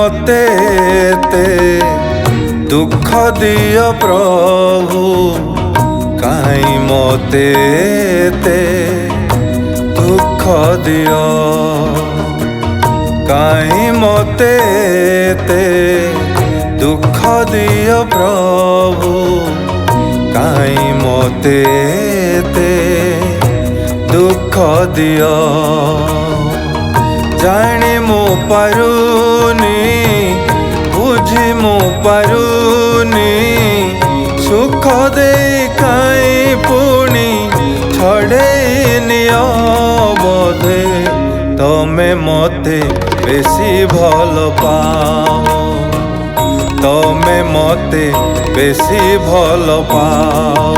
मते ते दुख दियो प्रभु काई मते ते दुख दियो काई मते ते दुख दियो प्रभु काई मते ते दुख दियो जाने मो पारुनी बुझी मो पारुनी सुख दे काई पुणी छड़े नियो बोधे तमे मते बेसी भल पाओ तमे मते बेसी भल पाओ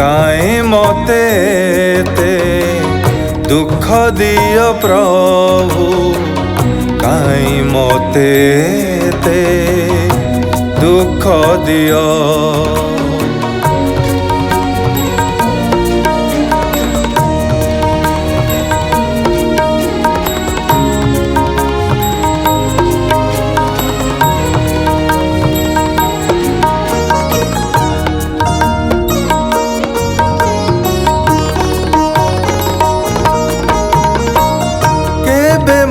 काई मते ते दुख दियो प्रभु काई मते ते दुख दियो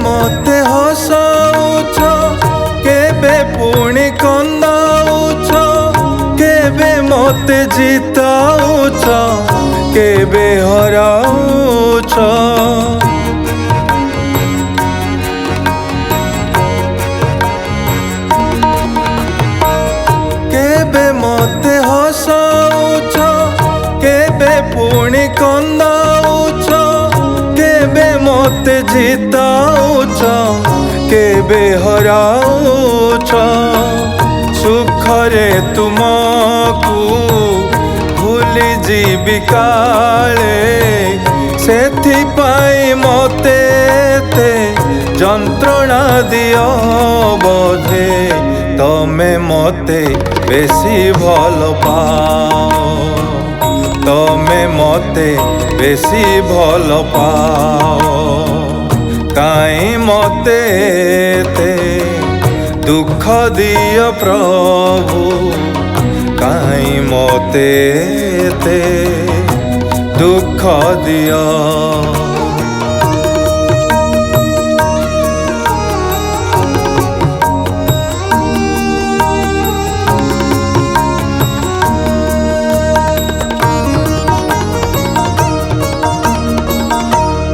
मते हसाउछ केबे पुणी कंदाउछ केबे मते जिताउछ केबे हराउछ केबे मते हसाउछ केबे पुणी कंदाउछ केबे मते जिताउछ केबे हराउछ सुखरे तुमको भूली जीवी काले सेथि पाई मते ते जंत्रणा दियो बोधे तमे मते बेसी भल पाओ तमे मते बेसी भल पाओ काई मते ते दुख दियो प्रभु काई मते ते दुख दियो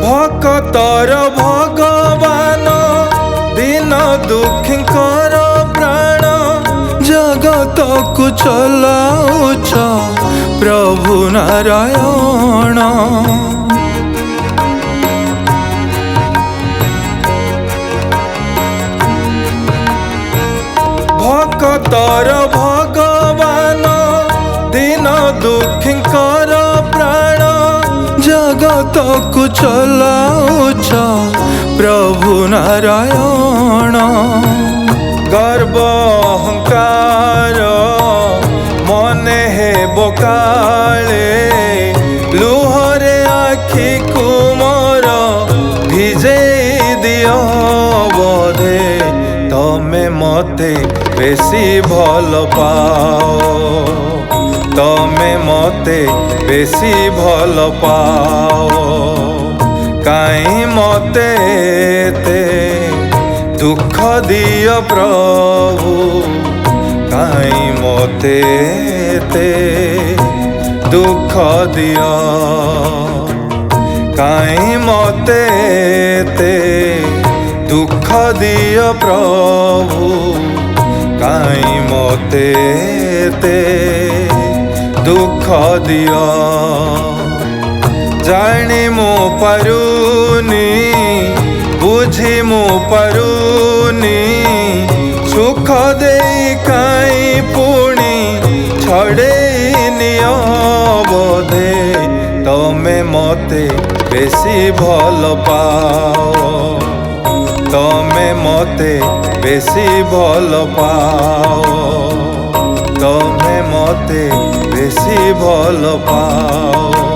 भक्तर भगवान दिन दुखीकर प्राण जगत को चलाउछ प्रभु नारायण भक्तर भगवान दिन दुखीकर प्राण जगत को चलाउछ प्रभु नारायण गर्व अहंकार मने हे बोकाले लुहरे आखि कुमर भिजे दियो बोधे तमे मते बेसी भल पाओ तमे मते बेसी भल पाओ काई मते ते दुख दियो प्रभु काई मते ते दुख दियो काई मते ते दुख दियो प्रभु काई मते ते दुख दियो जानी मो पारुनी बुझी मो पारुनी सुख दे काई पुणी छड़े नियो बोधे तमे मते बेसी भल पाओ तमे मते बेसी भल पाओ तमे मते बेसी भल पाओ।